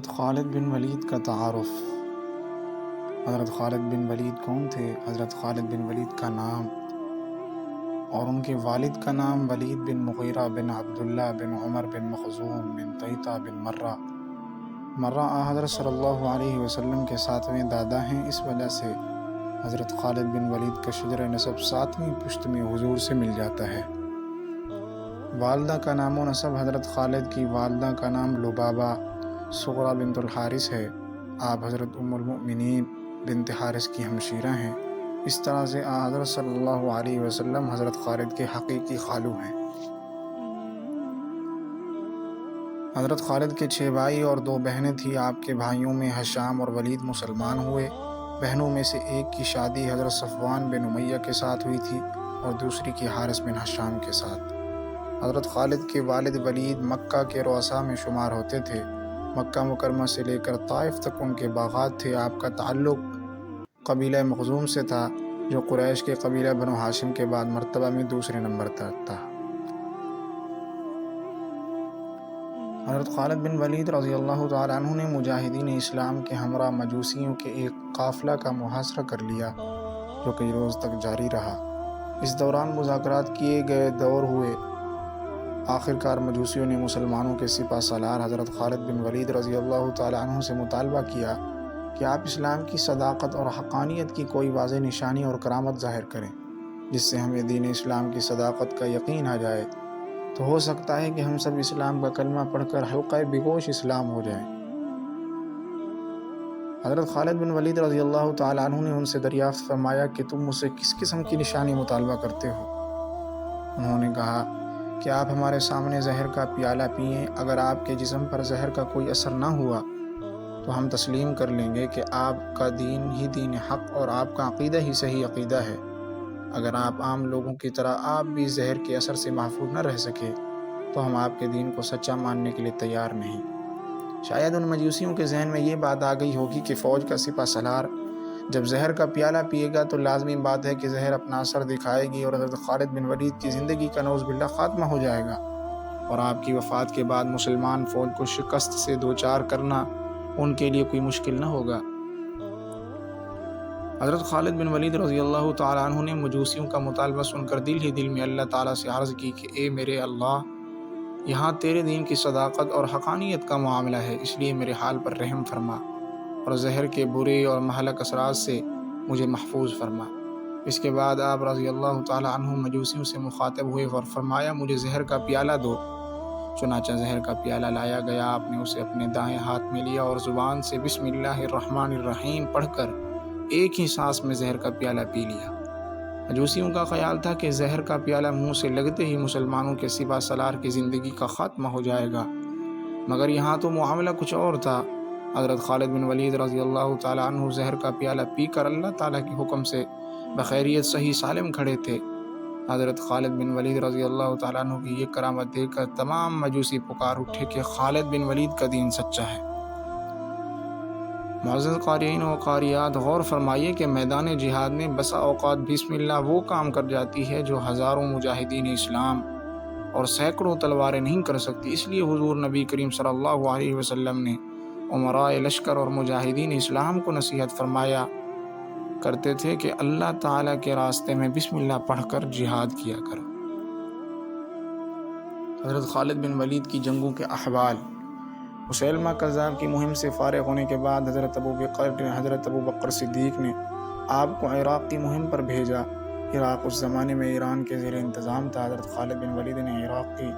حضرت خالد بن ولید کا تعارف۔ حضرت خالد بن ولید کون تھے؟ حضرت خالد بن ولید کا نام اور ان کے والد کا نام ولید بن مغیرہ بن عبداللہ بن عمر بن مخزوم بن طیطہ بن مرہ حضرت صلی اللہ علیہ وسلم کے 7ویں دادا ہیں۔ اس وجہ سے حضرت خالد بن ولید کا شجرہ نسب 7ویں پشت میں حضور سے مل جاتا ہے۔ والدہ کا نام و نسب: حضرت خالد کی والدہ کا نام لبابہ صغریٰ بنت الحارث ہے۔ آپ حضرت ام المؤمنین بنت حارث کی ہمشیرہ ہیں۔ اس طرح سے حضرت صلی اللہ علیہ وسلم حضرت خالد کے حقیقی خالو ہیں۔ حضرت خالد کے 6 بھائی اور 2 بہنیں تھیں۔ آپ کے بھائیوں میں ہشام اور ولید مسلمان ہوئے۔ بہنوں میں سے ایک کی شادی حضرت صفوان بن امیہ کے ساتھ ہوئی تھی اور دوسری کی حارث بن ہشام کے ساتھ۔ حضرت خالد کے والد ولید مکہ کے رؤساء میں شمار ہوتے تھے۔ مکہ مکرمہ سے لے کر طائف تک ان کے باغات تھے۔ آپ کا تعلق قبیلہ مخزوم سے تھا، جو قریش کے قبیلہ بنو ہاشم کے بعد مرتبہ میں دوسرے نمبر پر تھا۔ حضرت خالد بن ولید رضی اللہ تعالیٰ عنہ نے مجاہدین اسلام کے ہمراہ مجوسیوں کے ایک قافلہ کا محاصرہ کر لیا، جو کئی روز تک جاری رہا۔ اس دوران مذاکرات کیے گئے دور ہوئے۔ آخرکار مجوسیوں نے مسلمانوں کے سپہ سالار حضرت خالد بن ولید رضی اللہ تعالیٰ عنہ سے مطالبہ کیا کہ آپ اسلام کی صداقت اور حقانیت کی کوئی واضح نشانی اور کرامت ظاہر کریں، جس سے ہمیں دین اسلام کی صداقت کا یقین آ جائے، تو ہو سکتا ہے کہ ہم سب اسلام کا کلمہ پڑھ کر حلقہ بگوش اسلام ہو جائیں۔ حضرت خالد بن ولید رضی اللہ تعالیٰ عنہ نے ان سے دریافت فرمایا کہ تم مجھ سے کس قسم کی نشانی مطالبہ کرتے ہو؟ انہوں نے کہا کہ آپ ہمارے سامنے زہر کا پیالہ پئیں۔ اگر آپ کے جسم پر زہر کا کوئی اثر نہ ہوا تو ہم تسلیم کر لیں گے کہ آپ کا دین ہی دین حق اور آپ کا عقیدہ ہی صحیح عقیدہ ہے۔ اگر آپ عام لوگوں کی طرح آپ بھی زہر کے اثر سے محفوظ نہ رہ سکے تو ہم آپ کے دین کو سچا ماننے کے لیے تیار نہیں۔ شاید ان مجوسیوں کے ذہن میں یہ بات آ گئی ہوگی کہ فوج کا سپہ سالار جب زہر کا پیالہ پیے گا تو لازمی بات ہے کہ زہر اپنا اثر دکھائے گی اور حضرت خالد بن ولید کی زندگی کا نعوذ باللہ خاتمہ ہو جائے گا، اور آپ کی وفات کے بعد مسلمان فوج کو شکست سے دوچار کرنا ان کے لیے کوئی مشکل نہ ہوگا۔ حضرت خالد بن ولید رضی اللہ تعالیٰ عنہ نے مجوسیوں کا مطالبہ سن کر دل ہی دل میں اللہ تعالیٰ سے عرض کی کہ اے میرے اللہ، یہاں تیرے دین کی صداقت اور حقانیت کا معاملہ ہے، اس لیے میرے حال پر رحم فرما اور زہر کے برے اور مہلک اثرات سے مجھے محفوظ فرما۔ اس کے بعد آپ رضی اللہ تعالیٰ عنہ مجوسیوں سے مخاطب ہوئے اور فرمایا مجھے زہر کا پیالہ دو۔ چنانچہ زہر کا پیالہ لایا گیا۔ آپ نے اسے اپنے دائیں ہاتھ میں لیا اور زبان سے بسم اللہ الرحمن الرحیم پڑھ کر ایک ہی سانس میں زہر کا پیالہ پی لیا۔ مجوسیوں کا خیال تھا کہ زہر کا پیالہ منہ سے لگتے ہی مسلمانوں کے سپہ سالار کی زندگی کا خاتمہ ہو جائے گا، مگر یہاں تو معاملہ کچھ اور تھا۔ حضرت خالد بن ولید رضی اللہ تعالیٰ عنہ زہر کا پیالہ پی کر اللہ تعالیٰ کے حکم سے بخیریت صحیح سالم کھڑے تھے۔ حضرت خالد بن ولید رضی اللہ تعالیٰ عنہ کی یہ کرامت دیکھ کر تمام مجوسی پکار اٹھے کہ خالد بن ولید کا دین سچا ہے۔ معزز قارئین و قاریات، غور فرمائیے کہ میدان جہاد میں بسا اوقات بسم اللہ وہ کام کر جاتی ہے جو ہزاروں مجاہدین اسلام اور سینکڑوں تلواریں نہیں کر سکتی۔ اس لیے حضور نبی کریم صلی اللہ علیہ وسلم نے امراء لشکر اور مجاہدین اسلام کو نصیحت فرمایا کرتے تھے کہ اللہ تعالیٰ کے راستے میں بسم اللہ پڑھ کر جہاد کیا کرو۔ حضرت خالد بن ولید کی جنگوں کے احوال: مسیلمہ کذاب کی مہم سے فارغ ہونے کے بعد حضرت ابوبکر صدیق نے آپ کو عراق کی مہم پر بھیجا۔ عراق اس زمانے میں ایران کے زیر انتظام تھا۔ حضرت خالد بن ولید نے عراق کی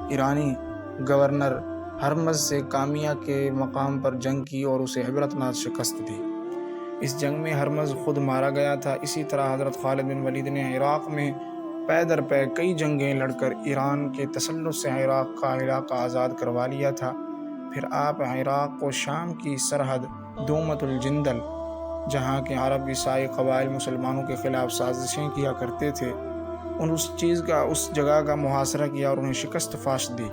ایرانی گورنر ہرمز سے کامیہ کے مقام پر جنگ کی اور اسے عبرتناک شکست دی۔ اس جنگ میں ہرمز خود مارا گیا تھا۔ اسی طرح حضرت خالد بن ولید نے عراق میں پے در پے کئی جنگیں لڑ کر ایران کے تسلط سے عراق کا علاقہ آزاد کروا لیا تھا۔ پھر آپ عراق کو شام کی سرحد دومت الجندل، جہاں کے عرب عیسائی قبائل مسلمانوں کے خلاف سازشیں کیا کرتے تھے، اس جگہ کا محاصرہ کیا اور انہیں شکست فاش دی۔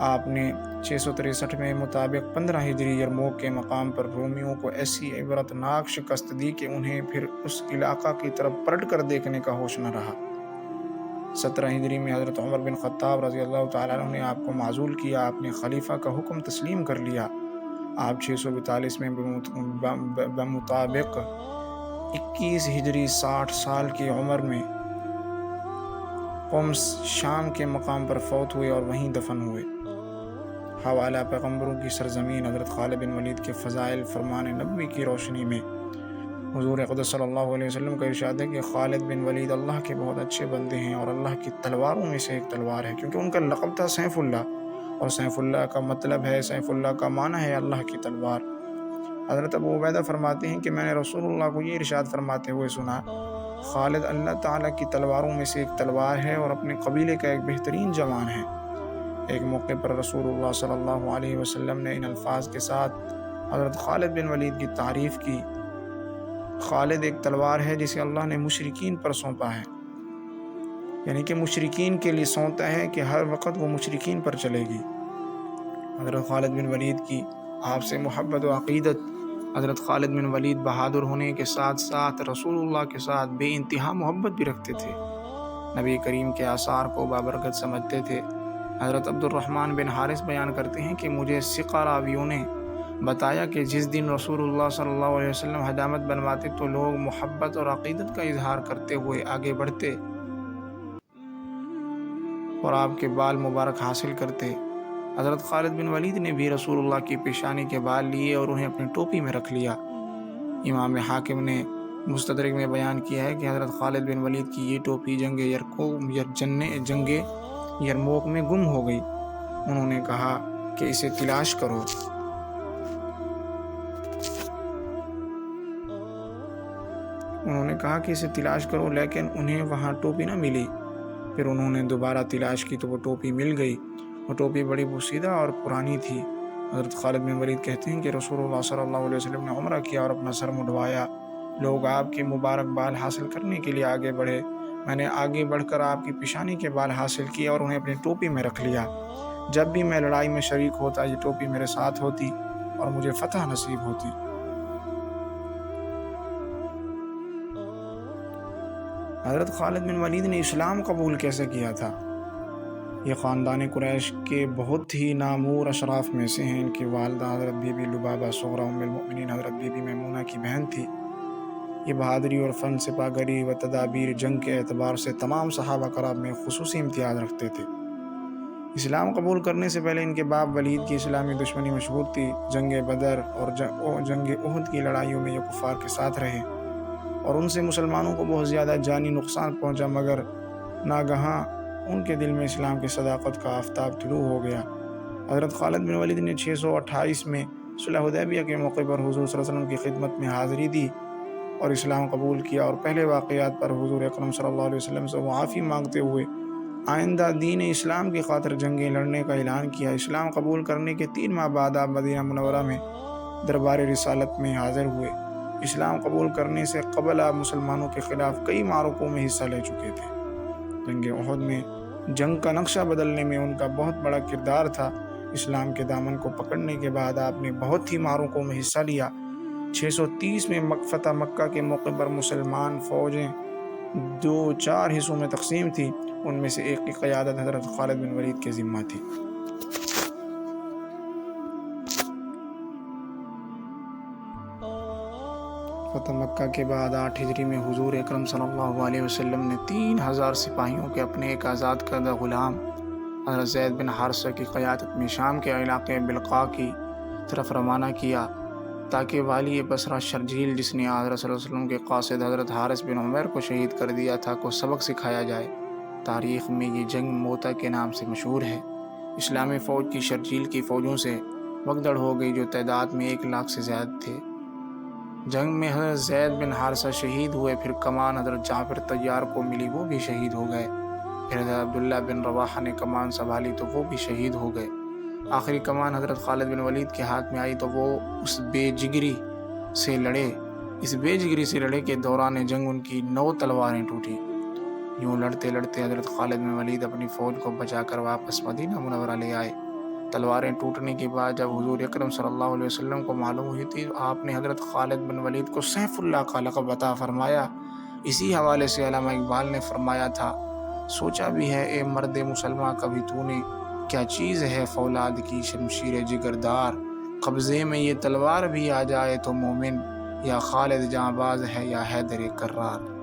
آپ نے 663 میں مطابق 15 ہجری یرموک کے مقام پر رومیوں کو ایسی عبرتناک شکست دی کہ انہیں پھر اس علاقہ کی طرف پلٹ کر دیکھنے کا ہوش نہ رہا۔ 17 ہجری میں حضرت عمر بن خطاب رضی اللہ تعالیٰ عنہ نے آپ کو معزول کیا۔ آپ نے خلیفہ کا حکم تسلیم کر لیا آپ 642 میں بمطابق 21 ہجری 60 سال کی عمر میں قمس شام کے مقام پر فوت ہوئے اور وہیں دفن ہوئے۔ حوالہ پیغمبروں کی سرزمین حضرت خالد بن ولید کے فضائل فرمان نبوی کی روشنی میں حضور اقدس صلی اللہ علیہ وسلم کا ارشاد ہے کہ خالد بن ولید اللہ کے بہت اچھے بندے ہیں اور اللہ کی تلواروں میں سے ایک تلوار ہے، کیونکہ ان کا لقب تھا سیف اللہ، اور سیف اللہ کا مطلب ہے، سیف اللہ کا معنی ہے اللہ کی تلوار۔ حضرت ابو عبیدہ فرماتے ہیں کہ میں نے رسول اللہ کو یہ ارشاد فرماتے ہوئے سنا، خالد اللہ تعالیٰ کی تلواروں میں سے ایک تلوار ہے اور اپنے قبیلے کا ایک بہترین جوان ہے۔ ایک موقع پر رسول اللہ صلی اللہ علیہ وسلم نے ان الفاظ کے ساتھ حضرت خالد بن ولید کی تعریف کی، خالد ایک تلوار ہے جسے اللہ نے مشرکین پر سونپا ہے، یعنی کہ مشرکین کے لیے سونپتا ہے کہ ہر وقت وہ مشرکین پر چلے گی۔ حضرت خالد بن ولید کی آپ سے محبت و عقیدت، حضرت خالد بن ولید بہادر ہونے کے ساتھ ساتھ رسول اللہ کے ساتھ بے انتہا محبت بھی رکھتے تھے، نبی کریم کے آثار کو بابرکت سمجھتے تھے۔ حضرت عبد الرحمن بن حارث بیان کرتے ہیں کہ مجھے ثقہ راویوں نے بتایا کہ جس دن رسول اللہ صلی اللہ علیہ وسلم حجامت بنواتے تو لوگ محبت اور عقیدت کا اظہار کرتے ہوئے آگے بڑھتے اور آپ کے بال مبارک حاصل کرتے۔ حضرت خالد بن ولید نے بھی رسول اللہ کی پیشانی کے بال لیے اور انہیں اپنی ٹوپی میں رکھ لیا۔ امام حاکم نے مستدرک میں بیان کیا ہے کہ حضرت خالد بن ولید کی یہ ٹوپی جنگ یرموک میں گم ہو گئی۔ انہوں نے کہا کہ اسے تلاش کرو۔ لیکن انہیں وہاں ٹوپی نہ ملی۔ پھر انہوں نے دوبارہ تلاش کی تو وہ ٹوپی مل گئی۔ وہ ٹوپی بڑی پوشیدہ اور پرانی تھی۔ حضرت خالد بن ولید کہتے ہیں کہ رسول اللہ صلی اللہ علیہ وسلم نے عمرہ کیا اور اپنا سر مڈوایا۔ لوگ آپ کے مبارک بال حاصل کرنے کے لیے آگے بڑھے۔ میں نے آگے بڑھ کر آپ کی پیشانی کے بال حاصل کیے اور انہیں اپنی ٹوپی میں رکھ لیا۔ جب بھی میں لڑائی میں شریک ہوتا یہ ٹوپی میرے ساتھ ہوتی اور مجھے فتح نصیب ہوتی۔ حضرت خالد بن ولید نے اسلام قبول کیسے کیا تھا؟ یہ خاندان قریش کے بہت ہی نامور اشراف میں سے ہیں۔ ان کی والدہ حضرت بی بی لبابہ صغرا ام المؤمنین حضرت بی بی میمونہ کی بہن تھی۔ یہ بہادری اور فن سپاہی و تدابیر جنگ کے اعتبار سے تمام صحابہ کرام میں خصوصی امتیاز رکھتے تھے۔ اسلام قبول کرنے سے پہلے ان کے باپ ولید کی اسلامی دشمنی مشہور تھی۔ جنگ بدر اور جنگ احد کی لڑائیوں میں یہ کفار کے ساتھ رہے اور ان سے مسلمانوں کو بہت زیادہ جانی نقصان پہنچا، مگر ناگہاں ان کے دل میں اسلام کی صداقت کا آفتاب طلوع ہو گیا۔ حضرت خالد بن ولید نے 628 میں صلح حدیبیہ کے موقع پر حضور صلی اللہ علیہ وسلم کی خدمت میں حاضری دی اور اسلام قبول کیا، اور پہلے واقعات پر حضور اکرم صلی اللہ علیہ وسلم سے معافی مانگتے ہوئے آئندہ دین اسلام کی خاطر جنگیں لڑنے کا اعلان کیا۔ اسلام قبول کرنے کے 3 ماہ بعد آپ مدینہ منورہ میں دربار رسالت میں حاضر ہوئے۔ اسلام قبول کرنے سے قبل آپ مسلمانوں کے خلاف کئی معرکوں میں حصہ لے چکے تھے۔ جنگ احد میں جنگ کا نقشہ بدلنے میں ان کا بہت بڑا کردار تھا۔ اسلام کے دامن کو پکڑنے کے بعد آپ نے بہت ہی معرکوں میں حصہ لیا۔ 630 میں فتح مکہ کے موقع پر مسلمان فوجیں 4 حصوں میں تقسیم تھی، ان میں سے ایک کی قیادت حضرت خالد بن ولید کے ذمہ تھی۔ فتح مکہ کے بعد 8 ہجری میں حضور اکرم صلی اللہ علیہ وسلم نے 3000 سپاہیوں کے اپنے ایک آزاد کردہ غلام حضرت زید بن حارثہ کی قیادت میں شام کے علاقے بلقاء کی طرف روانہ کیا تاکہ والی بصرہ شرجیل، جس نے حضرت صلی اللہ علیہ وسلم کے قاصد حضرت حارث بن عمیر کو شہید کر دیا تھا، کو سبق سکھایا جائے۔ تاریخ میں یہ جنگ موتا کے نام سے مشہور ہے۔ اسلامی فوج کی شرجیل کی فوجوں سے بگدڑ ہو گئی، جو تعداد میں 1 لاکھ سے زیادہ تھے۔ جنگ میں حضرت زید بن حارثہ شہید ہوئے، پھر کمان حضرت جعفر طیار کو ملی، وہ بھی شہید ہو گئے۔ پھر حضرت عبداللہ بن رواحہ نے کمان سنبھالی تو وہ بھی شہید ہو گئے۔ آخری کمان حضرت خالد بن ولید کے ہاتھ میں آئی تو وہ اس بے جگری سے لڑے کے دوران جنگ ان کی 9 تلواریں ٹوٹی۔ یوں لڑتے لڑتے حضرت خالد بن ولید اپنی فوج کو بچا کر واپس مدینہ منورہ لے آئے۔ تلواریں ٹوٹنے کے بعد جب حضور اکرم صلی اللہ علیہ وسلم کو معلوم ہوئی تھی تو آپ نے حضرت خالد بن ولید کو سیف اللہ کا لقب عطا فرمایا۔ اسی حوالے سے علامہ اقبال نے فرمایا تھا، سوچا بھی ہے اے مرد مسلمہ کبھی تو نے، کیا چیز ہے فولاد کی شمشیر جگردار، قبضے میں یہ تلوار بھی آ جائے تو مومن، یا خالد جاں باز ہے یا حیدر کرار۔